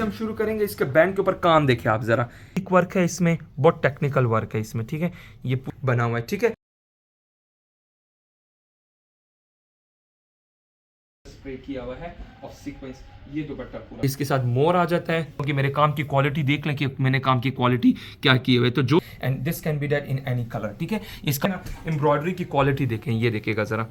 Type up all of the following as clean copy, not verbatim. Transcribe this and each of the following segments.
हम शुरू करेंगे। इसके बैंड के ऊपर काम देखिए आप जरा, एक वर्क है इसमें, बहुत टेक्निकल वर्क है इसमें, ठीक है। ये बना हुआ है, ठीक है। स्प्रे किया हुआ है और सीक्वेंस, ये दुपट्टा पूरा इसके साथ मोर आ जाता है, क्योंकि मेरे काम की क्वालिटी देख लें कि मैंने काम की क्वालिटी क्या की हुई है। तो जो and this can be dyed in any colour, ठीक है। इसका ना एम्ब्रॉयडरी की क्वालिटी देखें, ये देखिएगा जरा,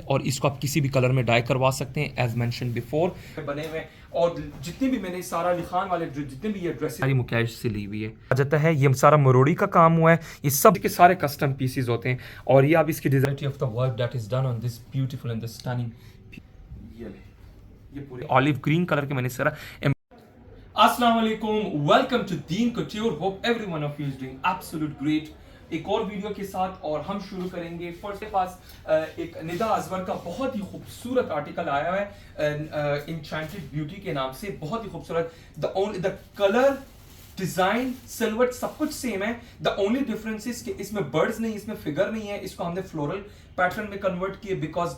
और इसको आप किसी भी कलर में डाई करवा सकते हैं एज मेंशन बिफोर बने हुए। और जितने भी मैंने सारा अली खान वाले जितने भी ये ड्रेसेस सारी मुकेश से ली हुई है आ जाता है। ये सारा मरोड़ी का काम हुआ है, ये सब के सारे कस्टम पीसेस होते हैं। और ये आप इसकी design of the work that is done on this beautiful and the stunning, ये पूरे ऑलिव ग्रीन कलर के मैंने सारा। अस्सलाम वालेकुम, welcome to Deen कट्योर, hope everyone of you is doing absolute great. एक और वीडियो के साथ और हम शुरू करेंगे। फर्स्ट के पास एक निदा अजवर का बहुत ही खूबसूरत आर्टिकल आया है इंचेंटेड ब्यूटी के नाम से, बहुत ही खूबसूरत। द कलर, डिजाइन, सिल्वर सब कुछ सेम है। द ओनली डिफरेंस इज कि इसमें बर्ड्स नहीं, इसमें फिगर नहीं है। इसको हमने फ्लोरल पैटर्न में कन्वर्ट किए बिकॉज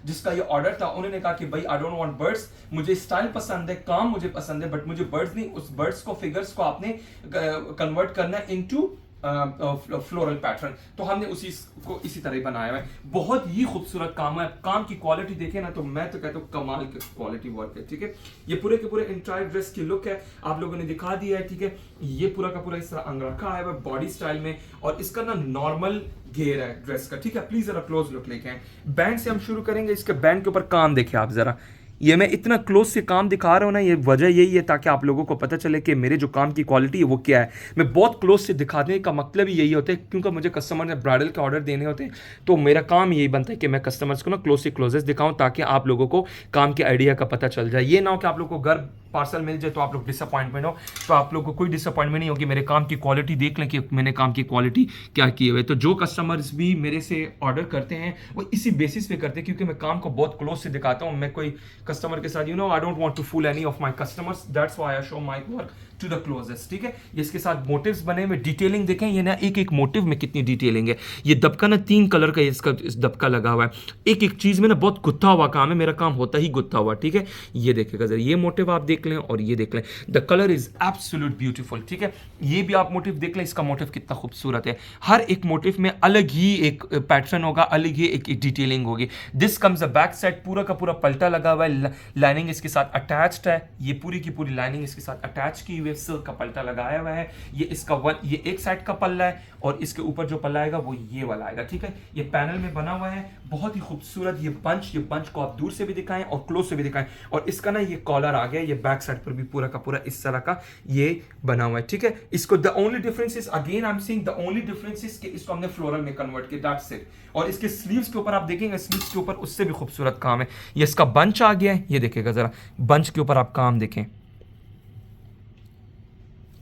जिसका ये ऑर्डर था उन्होंने कहा कि भाई आई डोंट वांट बर्ड्स, मुझे स्टाइल पसंद है, काम मुझे पसंद है, बट मुझे बर्ड्स नहीं। उस बर्ड्स को, फिगर्स को आपने कन्वर्ट करना है इनटू फ्लोरल पैटर्न। तो हमने उसी को इसी तरह बनाया है। बहुत ही खूबसूरत काम है। काम की क्वालिटी देखें ना तो मैं तो कहता हूँ कमाल की क्वालिटी वर्क है, ठीक है। ये पूरे के पूरे इंटायर ड्रेस की लुक है, आप लोगों ने दिखा दिया है, ठीक है। ये पूरा का पूरा इस तरह अंगरखा आया हुआ बॉडी स्टाइल में, और इसका ना नॉर्मल घेर है ड्रेस का, ठीक है। प्लीज जरा क्लोज लुक लेके आए। बैंड से हम शुरू करेंगे। इसके बैंड के ऊपर काम देखिए आप जरा, ये मैं इतना क्लोज से काम दिखा रहा हूँ ना, ये वजह यही है ताकि आप लोगों को पता चले कि मेरे जो काम की क्वालिटी है वो क्या है। मैं बहुत क्लोज से दिखाने का मतलब ही यही होता है, क्योंकि मुझे कस्टमर ने ब्राइडल के ऑर्डर देने होते हैं, तो मेरा काम यही बनता है कि मैं कस्टमर्स को ना क्लोज से क्लोजेस्ट दिखाऊं ताकि आप लोगों को काम के आइडिया का पता चल जाए। ये ना हो कि आप लोगों को घर पार्सल मिल जाए तो आप लोग डिसअपॉइंटमेंट हो। तो आप लोग को कोई डिसअपॉइंटमेंट नहीं होगी, मेरे काम की क्वालिटी देख लें कि मैंने काम की क्वालिटी क्या की हुई है। तो जो कस्टमर्स भी मेरे से ऑर्डर करते हैं वो इसी बेसिस पे करते हैं, क्योंकि मैं काम को बहुत क्लोज से दिखाता हूँ। मैं कोई कस्टमर के साथ I don't want to fool any of my customers, that's why I show my work to the closest, ठीक है। इसके साथ मोटिव्स बने हुए, डिटेलिंग देखें, ये ना एक एक मोटिव में कितनी डिटेलिंग है। ये दबका ना 3 कलर का इसका इस दबका लगा हुआ है, एक एक चीज में ना बहुत गुत्था हुआ काम है। मेरा काम होता ही गुत्था हुआ, ठीक है। ये देखेगा जरा, ये मोटिव आप देख लें और ये देख लें, the colour is absolute beautiful, ठीक है। ये भी आप मोटिव देख लें, इसका मोटिव कितना खूबसूरत है। हर एक मोटिव में अलग ही एक पैटर्न होगा, अलग ही एक डिटेलिंग होगी। This comes the back side, पूरा का पूरा पल्टा लगा हुआ है, लाइनिंग इसके साथ अटैच्ड है। ये पूरी की पूरी लाइनिंग इसके साथ अटैच की हुई है, सिल्क का पल्टा लगाया हुआ है। ये इसका ये एक साइड का पल्ला है और इसके ऊपर जो पल्ला आएगा वो ये वाला आएगा, ठीक है। ये पैनल में बना हुआ है, बहुत ही खूबसूरत। ये बंच को आप दूर से भी दिखाएं और क्लोज से भी दिखाएं। और इसका ना ये कॉलर आ गया, ये बैक साइड पर भी पूरा का पूरा इस तरह का ये बना हुआ है, ठीक है। इसको the only difference is, again I am saying, the only difference is कि इसको हमने फ्लोरल में कन्वर्ट किया, दैट्स इट। और इसके स्लीव्स के ऊपर आप देखेंगे, स्लीव्स के ऊपर उससे भी खूबसूरत काम है। ये इसका बंच आ गया है, ये देखेगा जरा, बंच के ऊपर आप काम देखें।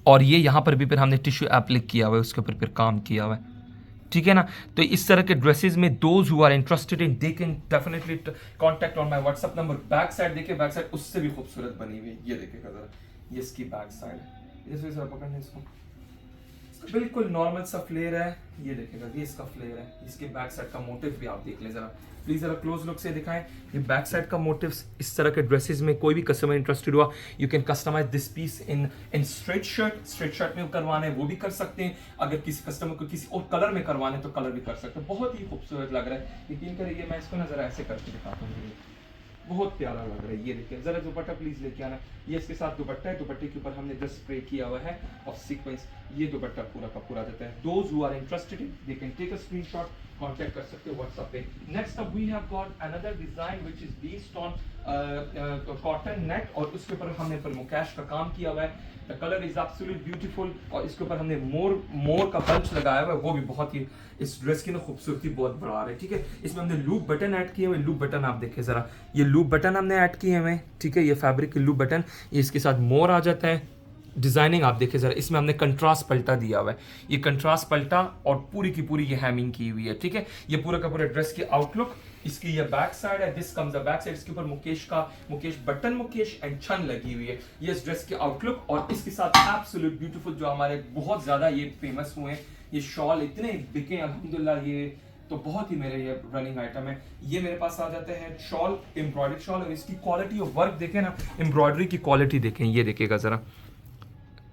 और ये यहाँ पर भी फिर हमने टिश्यू एप्लिक किया हुआ है, उसके ऊपर फिर काम किया हुआ है, ठीक है ना। तो इस तरह के ड्रेसेस में those who are interested in, they can definitely contact on my WhatsApp number. Back side देखिए, बैक साइड उससे भी खूबसूरत बनी हुई है, ये देखिएगा जरा, ये इसकी बैक साइड है। इस वजह से पकड़ने इसको, बिल्कुल नॉर्मल सा फ्लेयर है, ये देखेगा, ये इसका फ्लेयर है। इसके बैक साइड का मोटिव भी आप देख लें जरा, प्लीज जरा क्लोज लुक से दिखाएं। ये बैक साइड का मोटिव्स, इस तरह के ड्रेसेस में कोई भी कस्टमर इंटरेस्टेड हुआ, you can customise this piece in straight shirt में करवाना है वो भी कर सकते हैं। अगर किसी कस्टमर को किसी और कलर में करवाना है तो कलर भी कर सकते हैं। बहुत ही खूबसूरत लग रहा है, यकीन करिए। मैं इसको ना जरा ऐसे करके दिखाता हूँ, बहुत प्यारा लग रहा है। ये देखिए जरा, दुपट्टा प्लीज लेके आना। ये इसके साथ दुपट्टा है, दुपट्टे के ऊपर हमने जस्ट स्प्रे किया हुआ है और सीक्वेंस, ये दुपट्टा पूरा का पूरा देता है। Those who are interested in, they can take a screenshot, contact कर सकते हो व्हाट्सएप पे। Next up we have got another design which is based on cotton net, और उसके ऊपर हमने पर मुकेश का काम किया हुआ है। The colour is absolute beautiful, और इसके ऊपर हमने मोर का बंच लगाया हुआ है, वो भी बहुत ही इस ड्रेस की ना खूबसूरती बहुत बढ़ा रहा है, ठीक है। इसमें हमने लूप बटन ऐड किए हुए, लूप बटन आप देखें जरा, ये लूप बटन हमने ऐड किए हुए, ठीक है। ये फैब्रिक के लूप बटन, ये इसके साथ मोर आ जाता है। डिजाइनिंग आप देखें जरा, इसमें हमने कंट्रास्ट पल्टा दिया हुआ है, ये कंट्रास्ट पल्टा और पूरी की पूरी ये हैमिंग की हुई है, ठीक है। ये पूरा का पूरा ड्रेस की आउटलुक, इसकी ये बैक साइड है, this comes the back side. इसके ऊपर मुकेश बटन मुकेश एंड छन लगी हुई है, ये इस ड्रेस की आउटलुक। और इसके साथ एब्सोल्यूट ब्यूटीफुल, जो हमारे बहुत ज्यादा ये फेमस हुए हैं, ये शॉल इतने बिके अल्हम्दुलिल्लाह, ये तो बहुत ही मेरे ये रनिंग आइटम है। ये मेरे पास आ जाते हैं शॉल, एम्ब्रॉयडरी शॉल, और इसकी क्वालिटी ऑफ वर्क देखें ना, एम्ब्रॉयडरी की क्वालिटी देखें, ये देखिएगा ज़रा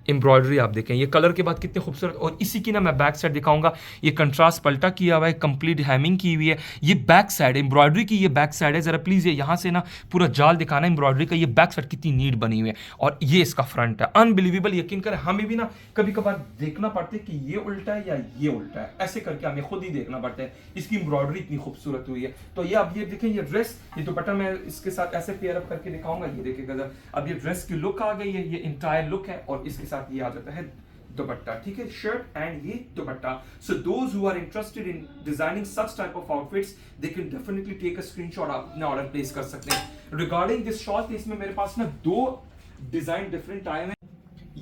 एम्ब्रॉयडरी आप देखें, ये कलर के बाद कितने खूबसूरत। और इसी की ना मैं बैक साइड दिखाऊंगा, ये कंट्रास्ट पल्टा किया हुआ है, कंप्लीट हैमिंग की हुई है। ये बैक साइड एम्ब्रॉयडरी की, ये बैक साइड है। ज़रा प्लीज़ ये यहाँ से ना पूरा जाल दिखाना एम्ब्रॉयडरी का, ये बैक साइड कितनी नीट बनी हुई है। और ये इसका फ्रंट है, अनबिलीवेबल। यकीन करें हमें भी ना कभी कभार देखना पड़ता है कि ये उल्टा है या ये उल्टा है, ऐसे करके हमें खुद ही देखना पड़ता है। इसकी एम्ब्रॉयडरी इतनी खूबसूरत हुई है। तो ये अब ये देखें, ये ड्रेस, ये दुपट्टा मैं इसके साथ ऐसे पेयर अप करके दिखाऊंगा, ये देखिएगा। अब ये ड्रेस की लुक आ गई है, ये इंटायर लुक है, और इसके साथ ये आ जाता है दुपट्टा, ठीक है, शर्ट एंड ये दुपट्टा। So those who are interested in designing such type of outfits, they can definitely take a screenshot, आप अपना ऑर्डर प्लेस कर सकते हैं। रिगार्डिंग दिस शॉल, इसमें मेरे पास ना 2 डिजाइन डिफरेंट आए हैं।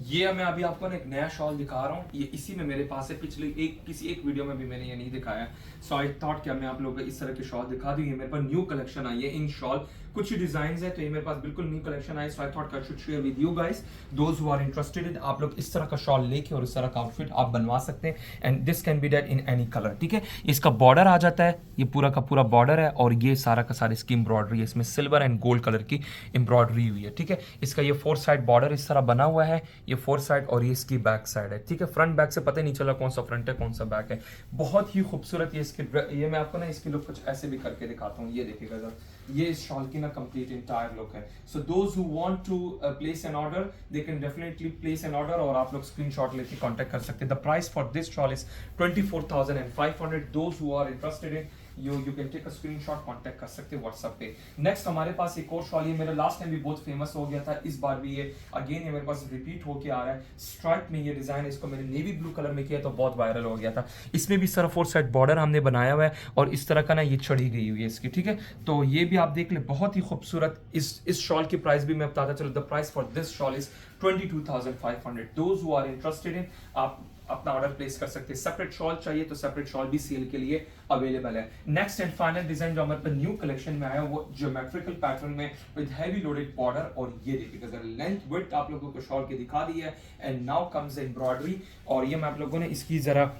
ये मैं अभी आपको ना एक नया शॉल दिखा रहा हूँ, ये इसी में मेरे पास है, पिछले किसी एक वीडियो में भी मैंने ये नहीं दिखाया। सो आई थॉट क्या मैं आप लोगों को इस तरह के शॉल दिखा दूँ। ये मेरे पास न्यू कलेक्शन आई है इन शॉल, कुछ ही डिजाइन है, तो ये मेरे पास बिल्कुल न्यू कलेक्शन आई। So I thought I should share with you guys, those who are interested in. आप लोग इस तरह का शॉल लेके और इस तरह का आउटफिट आप बनवा सकते हैं, and this can B dead in any colour, ठीक है। इसका बॉर्डर आ जाता है, ये पूरा का पूरा बॉर्डर है, और ये सारा का सारा इसकी एम्ब्रॉयडरी है, इसमें सिल्वर एंड गोल्ड कलर की एम्ब्रॉयडरी हुई है, ठीक है। इसका ये 4 साइड बॉर्डर इस तरह बना हुआ है, ये 4 साइड, और ये इसकी बैक साइड है, ठीक है। फ्रंट बैक से पता ही नहीं चला कौन सा फ्रंट है कौन सा बैक है। बहुत ही खूबसूरत ये इसके, ये मैं आपको ना इसकी लुक कुछ ऐसे भी करके दिखाता हूँ, ये देखिएगा जरा, ये इस शॉल की ना कंप्लीट इंटायर लुक है। So those who want to place an order, they can definitely place an order, और आप लोग स्क्रीनशॉट लेके कांटेक्ट कर सकते हैं। The price for this shawl is 24,500। Those who are interested in, you can take a screenshot, contact कर सकते हैं व्हाट्सएप पे। नेक्स्ट हमारे पास एक और शॉल, ये मेरा लास्ट टाइम भी बहुत फेमस हो गया था, इस बार भी ये अगेन ये मेरे पास रिपीट होके आ रहा है। स्ट्राइप में ये डिजाइन, इसको मैंने नेवी ब्लू कलर में किया तो बहुत वायरल हो गया था। इसमें भी सर 4 साइड बॉर्डर हमने बनाया हुआ है, और इस तरह का ना ये चढ़ी गई हुई है इसकी, ठीक है। तो ये भी आप देख ले, बहुत ही खूबसूरत। इस शॉल की प्राइस भी मैं बताता चलो, the price for this shawl is 22,500। Those who are interested in, आप अपना ऑर्डर प्लेस कर सकते हैं। सेपरेट शॉल चाहिए तो सेपरेट शॉल भी सेल के लिए अवेलेबल है। नेक्स्ट एंड फाइनल डिजाइन जो हमारे पास न्यू कलेक्शन में आया वो ज्योमेट्रिकल पैटर्न में विद हैवी लोडेड बॉर्डर, और ये देखिएगा जरा लेंथ विड्थ आप लोगों को शॉल की दिखा दी है। एंड नाउ कम्स एम्ब्रॉयडरी, और ये मैं आप लोगों ने इसकी जरा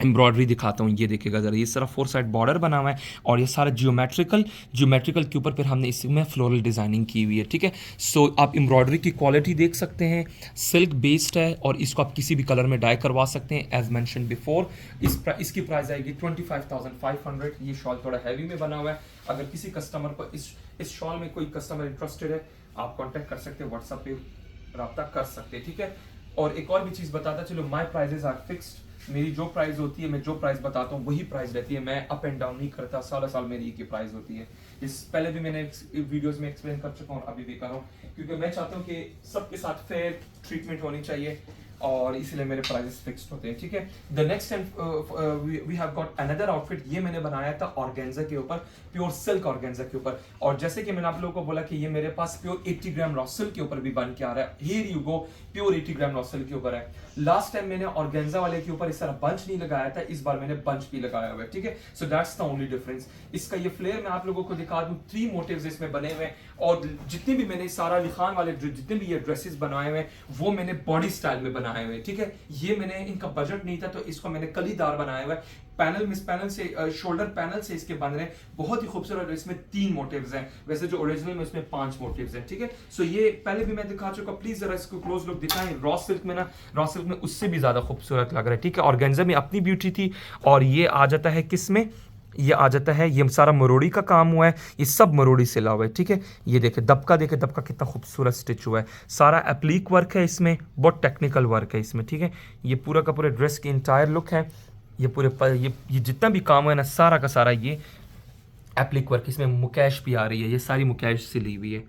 एम्ब्रॉयडरी दिखाता हूँ, ये देखिएगा ज़रा, ये सारा 4 साइड बॉर्डर बना हुआ है, और ये सारा ज्योमेट्रिकल के ऊपर फिर हमने इसमें फ्लोरल डिज़ाइनिंग की हुई है, ठीक है। सो आप एम्ब्रॉयडरी की क्वालिटी देख सकते हैं, सिल्क बेस्ड है, और इसको आप किसी भी कलर में डाई करवा सकते हैं एज मैंशन बिफोर। इसकी प्राइस आएगी 25,500। ये शॉल थोड़ा हैवी में बना हुआ है। अगर किसी कस्टमर को इस शॉल में कोई कस्टमर इंटरेस्टेड है, आप कॉन्टैक्ट कर सकते हैं, व्हाट्सएप पे रब्ता कर सकते हैं, ठीक है। और एक और भी चीज़ बताता चलो, माई प्राइजेज आर फिक्स्ड। मेरी जो प्राइस होती है, मैं जो प्राइस बताता हूँ वही प्राइस रहती है, मैं अप एंड डाउन नहीं करता। साल साल मेरी एक ही प्राइस होती है। इस पहले भी मैंने वीडियोस में एक्सप्लेन कर चुका हूँ, अभी भी कर रहा हूँ, क्योंकि मैं चाहता हूँ कि सबके साथ फेयर ट्रीटमेंट होनी चाहिए, और इसलिए मेरे प्राइसेस फिक्स्ड होते हैं, ठीक है। The next and we have got another outfit, ये मैंने बनाया था ऑर्गेन्जा के ऊपर, प्योर सिल्क ऑर्गेन्जा के ऊपर। और जैसे कि मैंने आप लोगों को बोला कि ये मेरे पास प्योर 80 ग्राम रॉ सिल्क के ऊपर भी बन के आ रहा है। Here you go, pure 80 gram raw silk के ऊपर है। लास्ट टाइम मैंने ऑर्गेन्जा वाले के ऊपर इस तरह बंच नहीं लगाया था, इस बार मैंने बंच भी लगाया हुआ है, ठीक है। So that's the only difference. इसका ये फ्लेयर मैं आप लोगों को दिखा दूं, 3 मोटिव्स इसमें बने हुए हैं, और जितने भी मैंने सारा अली खान वाले जितने भी ये ड्रेसेस बनाए हुए हैं वो मैंने बॉडी स्टाइल में बनाए हुए हैं, ठीक है। ये मैंने, इनका बजट नहीं था तो इसको मैंने कलीदार बनाया हुआ है। पैनल से शोल्डर पैनल से इसके बन रहे हैं, बहुत ही खूबसूरत। इसमें 3 मोटिव्स हैं, वैसे जो ओरिजिनल में इसमें 5 मोटिव्स हैं, ठीक है। सो ये पहले भी मैं दिखा चुका, प्लीज जरा इसको क्लोज लुक दिखाएं। रॉ सिल्क में ना, रॉ सिल्क में उससे भी ज्यादा खूबसूरत लग रहा है, ठीक है। ऑर्गेन्जा में अपनी ब्यूटी थी, और ये आ जाता है किस में, ये आ जाता है, ये सारा मरोड़ी का काम हुआ है, ये सब मरोड़ी से ला हुआ है, ठीक है। ये देखे दबका, देखे दबका कितना खूबसूरत स्टिच हुआ है, सारा एप्लीक वर्क है इसमें, बहुत टेक्निकल वर्क है इसमें, ठीक है। ये पूरा का पूरा ड्रेस की इंटायर लुक है, ये पूरे ये जितना भी काम है ना, सारा का सारा ये एप्लीक वर्क। इसमें मुकेश भी आ रही है, ये सारी मुकेश से ली हुई है,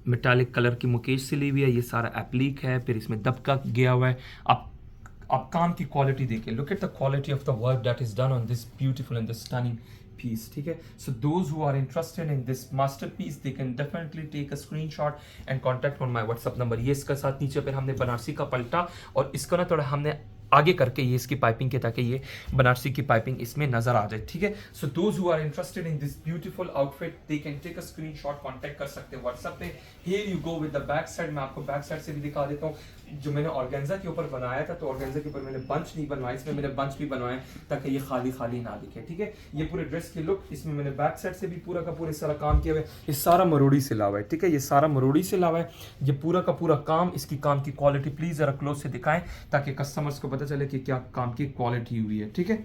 मेटालिक कलर की मुकेश से ली हुई है, ये सारा एप्लीक है, फिर इसमें दबका गया हुआ है। आप काम की क्वालिटी देखिए, look at the quality of the work that is done on this beautiful and the stunning piece, ठीक है। So those who are interested in this masterpiece, they can definitely take a screenshot and contact on my WhatsApp number. ये इसके साथ नीचे पर हमने बनारसी का पल्टा, और इसको ना थोड़ा हमने आगे करके ये इसकी पाइपिंग के, ताकि ये बनारसी की पाइपिंग इसमें नजर आ जाए, ठीक है। So those who are interested in this beautiful outfit they can take a screenshot, contact कर सकते हैं व्हाट्सएप पे। Here you go with the back side, मैं आपको बैक साइड से भी दिखा देता हूँ। जो मैंने ऑर्गेन्जा के ऊपर बनाया था, तो ऑर्गेन्जा के ऊपर मैंने बंच नहीं बनवाया, इसमें मैंने बंच भी बनवाया ताकि ये खाली खाली ना दिखे, ठीक है। ये पूरे ड्रेस की लुक, इसमें मैंने बैक साइड से भी पूरा का पूरा सारा काम किया हुआ है। ये सारा मरोड़ी से लावा है, ठीक है, ये सारा मरोड़ी से लावा है। ये पूरा का पूरा काम, इसकी काम की क्वालिटी प्लीज जरा क्लोज से दिखाएं ताकि कस्टमर्स को पता चले कि क्या काम की क्वालिटी हुई है, ठीक है।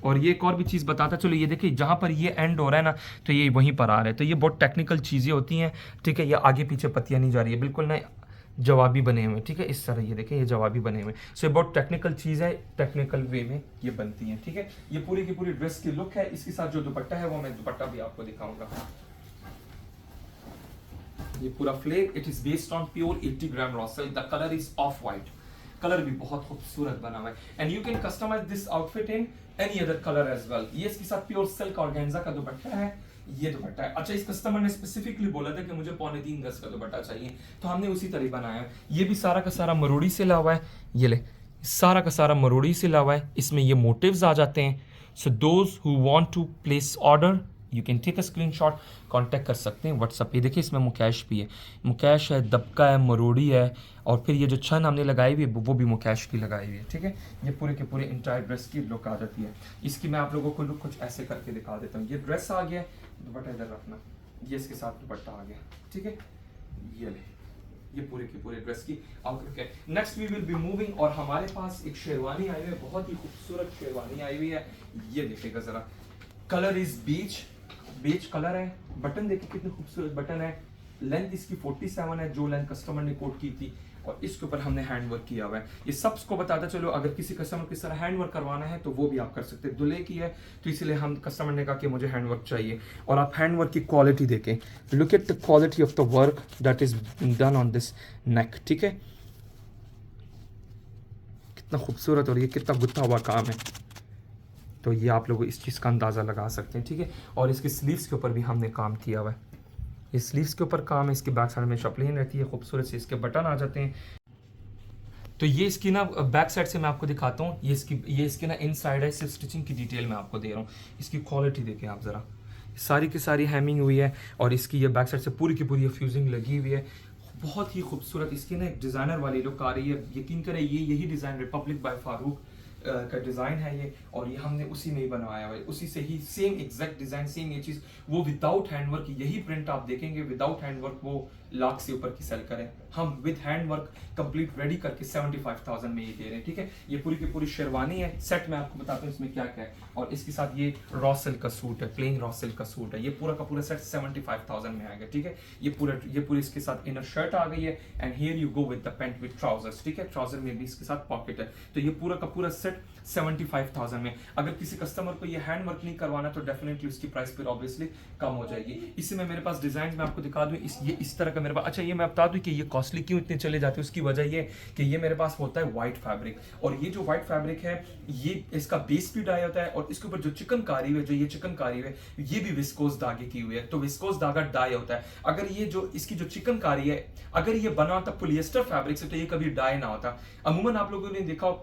और ये एक और भी चीज़ बताता चलो, ये देखिए जहाँ पर ये एंड हो रहा है ना, तो ये वहीं पर आ रहा है। तो ये बहुत टेक्निकल चीज़ें होती हैं, ठीक है। ये आगे पीछे पत्तियाँ नहीं जा रही है, बिल्कुल ना जवाबी बने हुए, ठीक है। इस तरह ये देखें, ये जवाबी बने हुए। सो ये बहुत टेक्निकल चीज़ है, टेक्निकल वे में ये बनती है, ठीक है। ये पूरी की पूरी ड्रेस की लुक है। इसके साथ जो दुपट्टा है वो मैं दुपट्टा भी आपको दिखाऊंगा। ये पूरा flare, it is based on pure 80 gram raw silk. The colour is off white, colour भी बहुत खूबसूरत बना हुआ है। And you can customise this outfit in any other colour as well. ये इसके साथ प्योर सिल्क ऑर्गेन्जा का दुपट्टा है, ये दुपट्टा है। अच्छा, इस कस्टमर ने स्पेसिफिकली बोला था कि मुझे 3.25 गज का दुपट्टा चाहिए, तो हमने उसी तरह बनाया है। ये भी सारा का सारा मरोड़ी से ला हुआ है, ये ले, सारा का सारा मरोड़ी से ला हुआ है। इसमें ये मोटिव्स आ जाते हैं। So those who want to place order, you can take a screenshot, contact कर सकते हैं व्हाट्सएप पे। देखिए इसमें मुकैश भी है, मुकैश है, दबका है, मरोड़ी है, और फिर ये जो छन हमने लगाई हुई है वो भी मुकैश की लगाई हुई है, ठीक है। ये पूरे के पूरे इंटायर ड्रेस की लुक आ जाती है। इसकी मैं आप लोगों को लुक कुछ ऐसे करके दिखा देता हूँ। ये ड्रेस आ गया, दुपट्टा इधर रखना, ये इसके साथ दुपट्टा आ गया, ठीक है। ये ले, ये पूरे के पूरे ड्रेस की आउटलुक है। Next we will be moving, और हमारे पास एक शेरवानी आई हुई है, बहुत ही खूबसूरत शेरवानी आई हुई है। ये देखिएगा जरा, कलर इज बीच कलर है। बटन देखिए कितने खूबसूरत बटन है। लेंथ इसकी 47 है, जो लेंथ कस्टमर ने कोट की थी, और इसके ऊपर हमने हैंड वर्क किया हुआ है। ये सबको बताता चलो, अगर किसी कस्टमर को इस तरह हैंड वर्क करवाना है तो वो भी आप कर सकते हैं। दुल्हे की है तो इसलिए हम कस्टमर ने कहा कि मुझे हैंड वर्क चाहिए, और आप हैंड वर्क की क्वालिटी देखें। Look at the quality of the work that is done on this neck, ठीक है। कितना खूबसूरत, और ये कितना गुत्था हुआ काम है, तो ये आप लोग इस चीज़ का अंदाज़ा लगा सकते हैं, ठीक है। और इसके स्लीव्स के ऊपर भी हमने काम किया हुआ है। इस स्लीव्स के ऊपर काम है, इसकी बैक साइड में शपलिन रहती है, खूबसूरत से इसके बटन आ जाते हैं। तो ये इसकी ना बैक साइड से मैं आपको दिखाता हूँ। ये इसकी ना इन साइड है, सिर्फ स्टिचिंग की डिटेल मैं आपको दे रहा हूँ। इसकी क्वालिटी देखें आप ज़रा, सारी की सारी हैमिंग हुई है, और इसकी ये बैक साइड से पूरी की पूरी फ्यूजिंग लगी हुई है। बहुत ही खूबसूरत इसकी ना एक डिज़ाइनर वाली लुक आ रही है। यकीन करें, यही डिज़ाइन रिपब्लिक बाय फारूक का डिज़ाइन है ये, और ये हमने उसी में ही बनवाया हुआ है, उसी से ही सेम एग्जैक्ट डिज़ाइन, सेम ये चीज़, वो विदाउट हैंडवर्क। यही प्रिंट आप देखेंगे विदाउट हैंडवर्क वो लाख से ऊपर की सेल करें। हम विद हैंडवर्क कंप्लीट रेडी करके 75,000 में ये दे रहे हैं, ठीक है। ये पूरी की पूरी शेरवानी है। सेट में आपको बताता हूँ इसमें क्या क्या है, और इसके साथ ये रॉ सिल्क का सूट है, प्लेन रॉ सिल्क का सूट है। ये पूरा का पूरा सेट 75,000 में आएगा, ठीक है। ये पूरी इसके साथ इनर शर्ट आ गई है, and here you go with the pant with trousers, ठीक है। ट्राउजर में भी इसके साथ पॉकेट है। तो ये पूरा का पूरा सेट 75,000 में। अगर किसी कस्टमर को ये हैंड वर्क नहीं करवाना तो डेफिनेटली उसकी प्राइस फिर ऑब्वियसली कम हो जाएगी। इसी में मेरे पास डिजाइन मैं आपको दिखा दूं, ये इस तरह का मेरे पास। अच्छा, ये मैं बता दूं कि ये कॉस्टली क्यों इतने चले जाते हैं, उसकी वजह ये कि ये मेरे पास होता है व्हाइट फैब्रिक, और ये जो व्हाइट फैब्रिक है ये इसका बेस भी डाई होता है, और इसके ऊपर जो चिकनकारी है, जो ये चिकनकारी है, ये भी विस्कोस धागे की हुई है। तो विस्कोस धागा डाई होता है। अगर ये जो इसकी जो चिकनकारी है, अगर ये बना होता पॉलिएस्टर फैब्रिक से तो ये कभी डाई ना होता। अमूमन आप लोगों ने देखा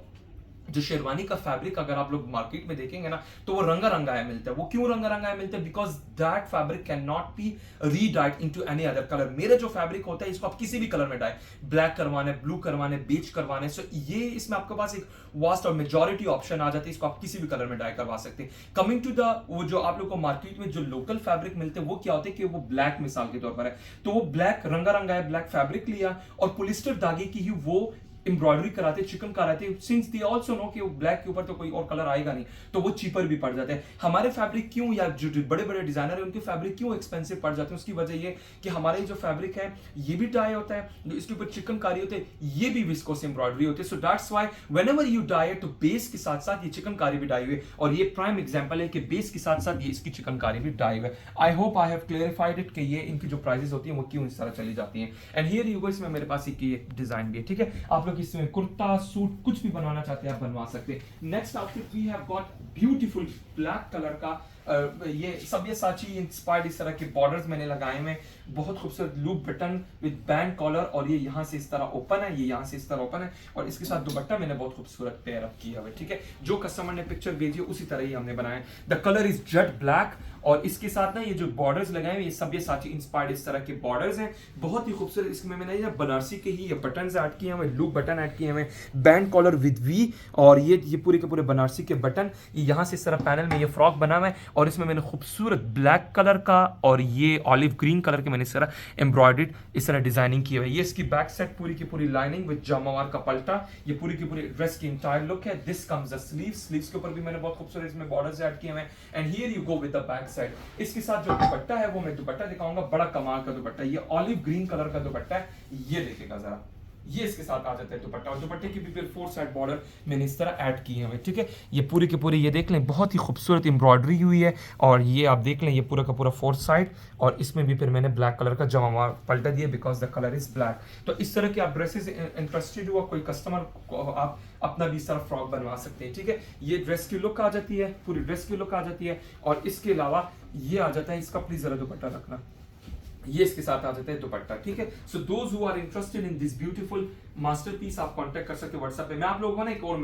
जो शेरवानी का फैब्रिक अगर आप लोग मार्केट में देखेंगे ना, तो वो रंगा रंगाया मिलता है। वो क्यों रंगा रंगाया मिलता है? Because that fabric can not be redyed into any other colour. मेरा जो फैब्रिक होता है इसको आप किसी भी कलर में डाई, ब्लैक करवाने, ब्लू करवाने, बेज करवाने, सो ये इसमें आपके पास एक वास्ट और मेजॉरिटी ऑप्शन आ जाती है। इसको आप किसी भी कलर में डाई करवा सकते हैं। कमिंग टू द वो जो आप लोग को मार्केट में जो लोकल फैब्रिक मिलते हैं वो क्या होते हैं कि वो ब्लैक मिसाल के तौर पर है, तो वो ब्लैक रंगा रंगाया ब्लैक फैब्रिक लिया और पॉलिएस्टर धागे की ही वो एम्ब्रॉयडरी कराते, चिकन कराते, सिंस दे आल्सो नो कि वो ब्लैक के ऊपर तो कोई और कलर आएगा नहीं, तो वो चीपर भी पड़ जाते हैं। हमारे फैब्रिक क्यों, या जो बड़े बड़े डिजाइनर है उनके फैब्रिक क्यों एक्सपेंसिव पड़ जाते हैं, उसकी वजह ये कि हमारे जो फैब्रिक है ये भी डाई होता है, जो इसके ऊपर चिकनकारी होते हैं ये भी विस्कोस एम्ब्रॉयडरी होती है। So that's why whenever you dye तो बेस के साथ साथ ये चिकनकारी भी डाई हुई है, और ये प्राइम एग्जांपल है कि बेस के साथ साथ ये इसकी चिकनकारी भी डाई हुई है। I hope I have clarified it कि ये इनकी जो प्राइसेस होती हैं वो क्यों इस तरह चली जाती हैं। एंड हियर यू गो, इसमें मेरे पास एक डिजाइन भी है, ठीक है। आप लोग इसमें कुर्ता, सूट कुछ भी बनवाना चाहते हैं आप बनवा सकते हैं। Next outfit we have got beautiful black colour का ये सब्यसाची इंस्पायर्ड इस तरह के बॉर्डर्स मैंने लगाए हुए, बहुत खूबसूरत loop button with band collar, और ये यहाँ से इस तरह ओपन है, ये यहाँ से इस तरह ओपन है, और इसके साथ दुपट्टा मैंने बहुत खूबसूरत पेयर अप किया हुआ है। ठीक है, जो कस्टमर ने पिक्चर भेजी उसी तरह ही हमने बनाया है। The colour is jet black, और इसके साथ ना ये जो बॉर्डर्स लगाए हुए ये सब्यसाची इंस्पायर्ड इस तरह के बॉर्डर्स हैं, बहुत ही खूबसूरत। इसमें मैंने ये बनारसी के ही ये बटन्स ऐड किए हुए, लूप बटन ऐड किए हुए, बैंड कॉलर विद वी, और ये पूरे के पूरे बनारसी के बटन, ये यहाँ से इस तरह पैनल में ये फ्रॉक बना हुआ है, और इसमें मैंने खूबसूरत ब्लैक कलर का और ये ऑलिव ग्रीन कलर के मैंने इस तरह एम्ब्रॉयडर्ड इस तरह डिजाइनिंग की हुई है। ये इसकी बैक साइड पूरी की पूरी लाइनिंग विद जामावार का पल्टा, ये पूरी की पूरी ड्रेस की इंटायर लुक है। This comes the sleeves, sleeves के ऊपर भी मैंने बहुत खूबसूरत इसमें बॉर्डर्स ऐड किए हुए हैं, and here you go with the back side. इसके साथ जो दुपट्टा है वो मैं दुपट्टा दिखाऊंगा, बड़ा कमाल का दुपट्टा, ये ऑलिव ग्रीन कलर का दुपट्टा है, ये देखिएगा जरा, ये इसके साथ आ जाता है दुपट्टा, और दुपट्टे की भी फिर 4 साइड बॉर्डर मैंने इस तरह ऐड किए हुए। ठीक है, ये पूरी के पूरी ये देख लें बहुत ही खूबसूरत एम्ब्रॉयडरी हुई है, और ये आप देख लें ये पूरा का पूरा 4 साइड, और इसमें भी फिर मैंने ब्लैक कलर का जमा पलटा दिया because the colour is black. तो इस तरह के आप ड्रेसेस इंटरेस्टेड हुआ कोई कस्टमर को आप अपना भी इस तरह फ्रॉक बनवा सकते हैं। ठीक है, ये ड्रेस की लुक आ जाती है, पूरी ड्रेस की लुक आ जाती है, और इसके अलावा ये आ जाता है, इसका प्लीज जरा दुपट्टा रखना, ये इसके साथ आ जाता है दुपट्टा। ठीक है, so those who are interested in this beautiful masterpiece आप कांटेक्ट कर सकते हो व्हाट्सएप पे। मैं आप लोगों को ना एक और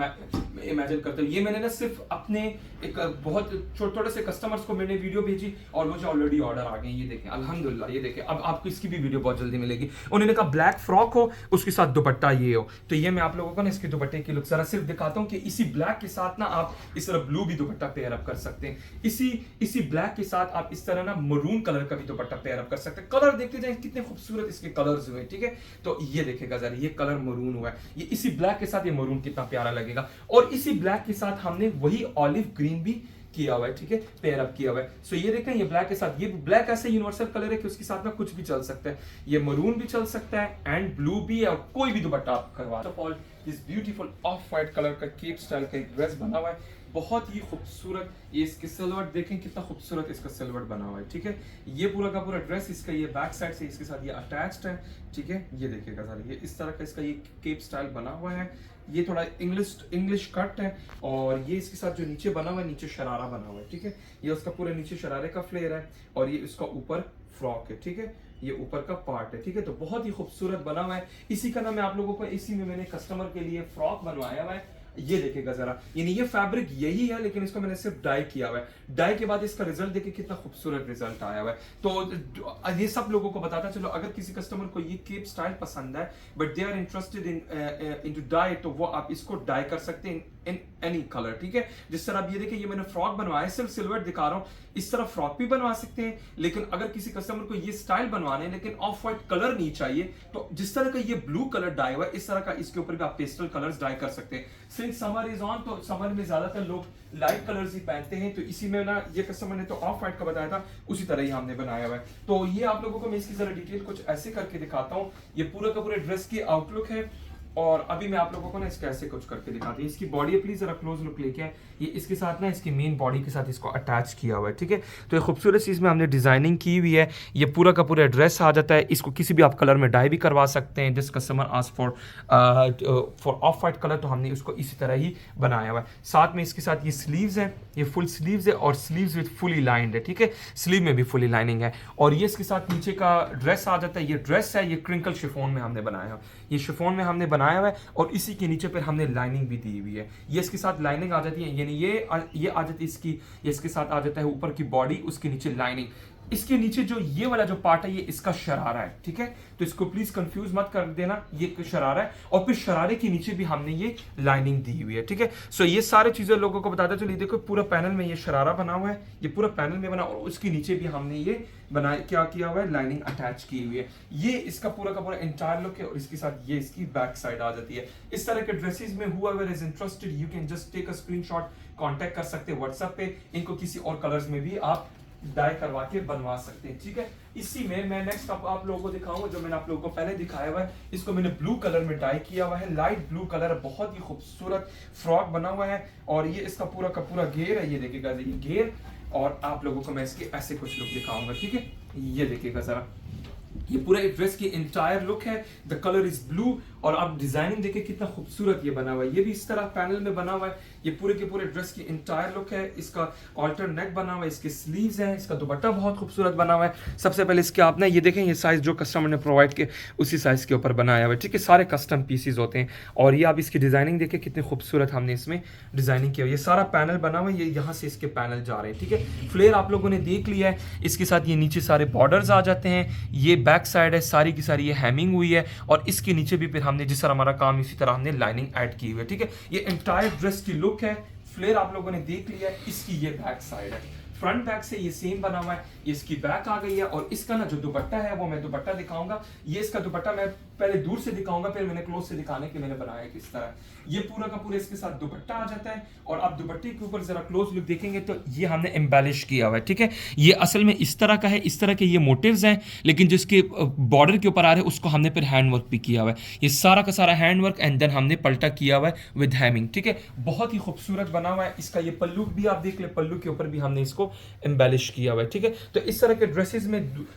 इमेजिन करता हूँ, ये मैंने ना सिर्फ अपने एक बहुत छोटे से कस्टमर्स को मैंने वीडियो भेजी और मुझे ऑलरेडी ऑर्डर आ गए। ये देखें अल्हम्दुलिल्लाह, ये देखें, अब आपको इसकी भी वीडियो बहुत जल्दी मिलेगी। उन्होंने कहा ब्लैक फ्रॉक हो उसके साथ दुपट्टा ये हो, तो ये मैं आप लोगों को ना इसके दुपट्टे की लुक जरा सिर्फ दिखाता हूँ कि इसी ब्लैक के साथ ना आप इस तरह ब्लू भी दुपट्टा पेयर अप कर सकते हैं, इसी ब्लैक के साथ आप इस तरह ना मरून कलर का भी दुपट्टा पेयर अप कर सकते हैं। कलर देखते जाए कितने खूबसूरत इसके कलर्स हुए। ठीक है, तो ये देखेगा जरा, ये कलर मरून हुआ है, ये इसी ब्लैक के साथ ये मरून कितना प्यारा लगेगा, और इसी ब्लैक के साथ हमने वही ऑलिव ग्रीन भी किया हुआ है। ठीक है, पेयर अप किया हुआ है। सो ये देखें, ये ब्लैक के साथ, ये ब्लैक ऐसे यूनिवर्सल कलर है कि उसके साथ में कुछ भी चल सकता है, ये मरून भी चल सकता है एंड ब्लू भी, और कोई भी दुपट्टा आप करवा। इस ब्यूटीफुल ऑफ वाइट कलर का केप स्टाइल का एक ड्रेस बना हुआ है, बहुत ही खूबसूरत। ये इसकी सिलवट देखें कितना खूबसूरत इसका सिलवट बना हुआ है। ठीक है, ये पूरा का पूरा ड्रेस इसका ये बैक साइड से इसके साथ ये अटैच्ड है। ठीक है, ये देखिएगा सर, ये इस तरह का इसका ये केप स्टाइल बना हुआ है, ये थोड़ा इंग्लिश कट है, और ये इसके साथ जो नीचे बना हुआ है, नीचे शरारा बना हुआ है। ठीक है, ये उसका पूरा नीचे शरारे का फ्लेयर है, और ये इसका ऊपर फ्रॉक है। ठीक है, ये ऊपर का पार्ट है। ठीक है, तो बहुत ही खूबसूरत बना हुआ है। इसी का ना मैं आप लोगों को इसी में मैंने कस्टमर के लिए फ्रॉक बनवाया हुआ है, ये देखेगा जरा, यानी ये फैब्रिक यही है लेकिन इसको मैंने सिर्फ डाई किया हुआ है। डाई के बाद इसका रिजल्ट देखिए कितना खूबसूरत रिजल्ट आया हुआ है। तो ये सब लोगों को बताता चलो, अगर किसी कस्टमर को ये केप स्टाइल पसंद है but they are interested in to dye, तो वो आप इसको डाई कर सकते हैं इन एनी कलर। ठीक है, जिस तरह आप ये देखिए, ये मैंने फ्रॉक बनवाया, सिर्फ सिल्वर दिखा रहा हूँ, इस तरह फ्रॉक भी बनवा सकते हैं। लेकिन अगर किसी कस्टमर को ये स्टाइल बनवाना है लेकिन ऑफ व्हाइट कलर नहीं चाहिए, तो जिस तरह का ये ब्लू कलर डाई हुआ है, इस तरह का इसके ऊपर भी आप पेस्टल कलर्स डाई कर सकते हैं। सिंस समर इज ऑन, तो समर में ज्यादातर लोग लाइट कलर्स ही पहनते हैं, तो इसी में ना ये कस्टमर ने तो ऑफ व्हाइट का बताया था, उसी तरह ही हमने बनाया हुआ है। तो ये आप लोगों को मैं इसकी जरा डिटेल कुछ ऐसे करके दिखाता हूँ। ये पूरा का पूरा ड्रेस की आउटलुक है, और अभी मैं आप लोगों को ना इसके ऐसे कुछ करके दिखाती हूँ। इसकी बॉडी है, प्लीज जरा क्लोज लुक लेके आए, ये इसके साथ ना इसकी मेन बॉडी के साथ इसको अटैच किया हुआ है। ठीक है, तो ये खूबसूरत चीज़ में हमने डिजाइनिंग की हुई है। ये पूरा का पूरा ड्रेस आ जाता है, इसको किसी भी आप कलर में डाई भी करवा सकते हैं। जिस customer ask for of white colour, तो हमने उसको इसी तरह ही बनाया हुआ है। साथ में इसके साथ ये स्लीव्स है, ये फुल स्लीव्स है, और स्लीव्स विद फुली लाइंड है। ठीक है, स्लीव में भी फुली लाइनिंग है, और ये इसके साथ नीचे का ड्रेस आ जाता है। ये ड्रेस है, ये क्रिंकल शिफॉन में हमने बनाया है, ये शिफॉन में हमने बनाया हुआ है, और इसी के नीचे पर हमने लाइनिंग भी दी हुई है। ये इसके साथ लाइनिंग आ जाती है, यानी ये आ जाती है इसकी, ये इसके साथ आ जाता है ऊपर की बॉडी, उसके नीचे लाइनिंग। इसके नीचे जो ये वाला जो पार्ट है, ये इसका शरारा है। ठीक है, तो इसको प्लीज कंफ्यूज मत कर देना, ये शरारा है, और फिर शरारे के नीचे भी हमने ये लाइनिंग दी हुई है। ठीक है, सो ये सारी चीजें लोगों को बताता चलिए। देखो पूरा पैनल में ये शरारा बना हुआ है, ये पूरा पैनल में बना, और उसके नीचे भी हमने ये क्या किया हुआ है, लाइनिंग अटैच की हुई है। ये इसका पूरा का पूरा एंटायर लुक है, और इसके साथ ये इसकी बैक साइड आ जाती है। इस तरह के ड्रेसेस में whoever is interested, you can just take a screenshot, contact कर सकते हैं व्हाट्सएप पे। इनको किसी और कलर्स में भी आप डाई करवा के बनवा सकते हैं। ठीक है, इसी में मैं नेक्स्ट आप लोगों को दिखाऊंगा, जो मैंने आप लोगों को पहले दिखाया हुआ है, इसको मैंने ब्लू कलर में डाई किया हुआ है, लाइट ब्लू कलर, बहुत ही खूबसूरत फ्रॉक बना हुआ है, और ये इसका पूरा का पूरा घेर है। ये देखिएगा, ये घेर, और आप लोगों को मैं इसके ऐसे कुछ लुक दिखाऊंगा। ठीक है, ये देखिएगा जरा, ये पूरा एक ड्रेस की इंटायर लुक है। द कलर इज ब्लू और आप डिजाइनिंग देखिए कितना खूबसूरत ये बना हुआ है। ये भी इस तरह पैनल में बना हुआ है। ये पूरे के पूरे ड्रेस की इंटायर लुक है। इसका ऑल्टर नेक बना हुआ है, इसके स्लीव्स हैं, इसका दुपट्टा बहुत खूबसूरत बना हुआ है। सबसे पहले इसके आपने ये देखें, ये साइज जो कस्टमर ने प्रोवाइड किया उसी साइज के ऊपर बनाया हुआ है, ठीक है। सारे कस्टम पीसीज होते हैं। और ये आप इसकी डिजाइनिंग देखिए कितनी खूबसूरत हमने इसमें डिजाइनिंग किया हुआ है। ये सारा पैनल बना हुआ है, ये यहाँ से इसके पैनल जा रहे हैं, ठीक है। फ्लेयर आप लोगों ने देख लिया है। इसके साथ ये नीचे सारे बॉर्डर्स आ जाते हैं। ये बैक साइड है, सारी की सारी ये हैमिंग हुई है। और इसके नीचे भी फिर हमने जिस तरह हमारा काम इसी तरह हमने लाइनिंग ऐड की हुई है, ठीक है। ये एंटायर ड्रेस की लुक है। फ्लेयर आप लोगों ने देख लिया है। इसकी ये बैक साइड है, फ्रंट बैक से ये सेम बना हुआ है। ये इसकी बैक आ गई है। और इसका ना जो दुपट्टा है वो मैं दुपट्टा दिखाऊंगा। ये इसका दुपट्टा मैं पहले दूर से दिखाऊंगा, फिर मैंने क्लोज से दिखाने के मैंने बनाया किस तरह। ये पूरा का पूरा इसके साथ दुपट्टा आ जाता है। और आप दुपट्टे के ऊपर जरा क्लोज लुक देखेंगे तो ये हमने एम्बेलिश किया हुआ है, ठीक है। ये असल में इस तरह का है, इस तरह के ये मोटिव्स हैं, लेकिन जिसके बॉर्डर के ऊपर आ रहे हैं उसको हमने फिर हैंड वर्क भी किया हुआ है। ये सारा का सारा हैंड वर्क एंड देन हमने पलटा किया हुआ है विद हैमिंग, ठीक है। बहुत ही खूबसूरत बना हुआ है। इसका ये पल्लू भी आप देख ले, पल्लू के ऊपर भी हमने इसको एम्बेलिश किया हुआ है, ठीक है। तो इस तरह के ड्रेसेस में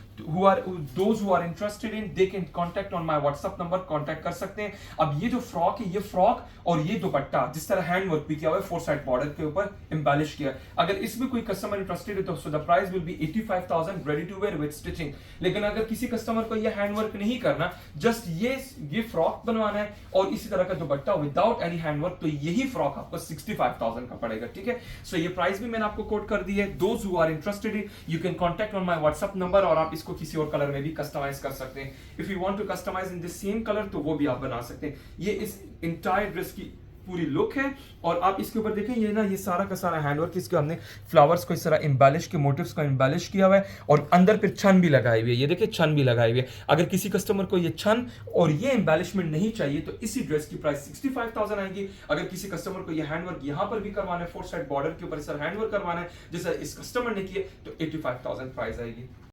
those who are interested in, they can contact on my WhatsApp number, contact कर सकते हैं। अब ये जो फ्रॉक है, ये फ्रॉक और ये दुपट्टा जिस तरह हैंड वर्क भी किया हुआ है, 4 साइड बॉर्डर के ऊपर एम्बेलिश किया है। अगर इसमें कोई कस्टमर इंटरेस्टेड है तो so the price will be 85,000 ready to wear with stitching. लेकिन अगर किसी कस्टमर को ये हैंड वर्क नहीं करना, जस्ट ये फ्रॉक बनवाना है और इसी तरह का दुपट्टा विदाउट एनी हैंड वर्क, तो यही फ्रॉक आपको 65,000 का पड़ेगा, ठीक है। सो ये प्राइस भी मैंने आपको कोट कर दी है। Those who are interested in, you can contact on my WhatsApp number और आप इसको किसी और कलर में भी कस्टमाइज कर सकते हैं। If you want to customise in this same colour तो वो भी आप बना सकते हैं। ये इस इंटायर ड्रेस की पूरी लुक है। और आप इसके ऊपर देखें, ये ना ये सारा का सारा हैंडवर्क, इसके हमने फ्लावर्स को इस तरह एम्बेलिश के मोटिव्स को एम्बेलिश किया हुआ है। और अंदर फिर छन भी लगाई हुई है, ये देखिए छन भी लगाई हुई है। अगर किसी कस्टमर को ये छन और ये एम्बेलिशमेंट नहीं चाहिए तो इसी ड्रेस की प्राइस 65,000 आएगी। अगर किसी कस्टमर को ये हैंडवर्क यहाँ पर भी करवाना है, 4 साइड बॉर्डर के ऊपर इस तरह हैंडवर्क करवाना है जैसा इस कस्टमर ने किया, तो 85,000 प्राइस आएगी।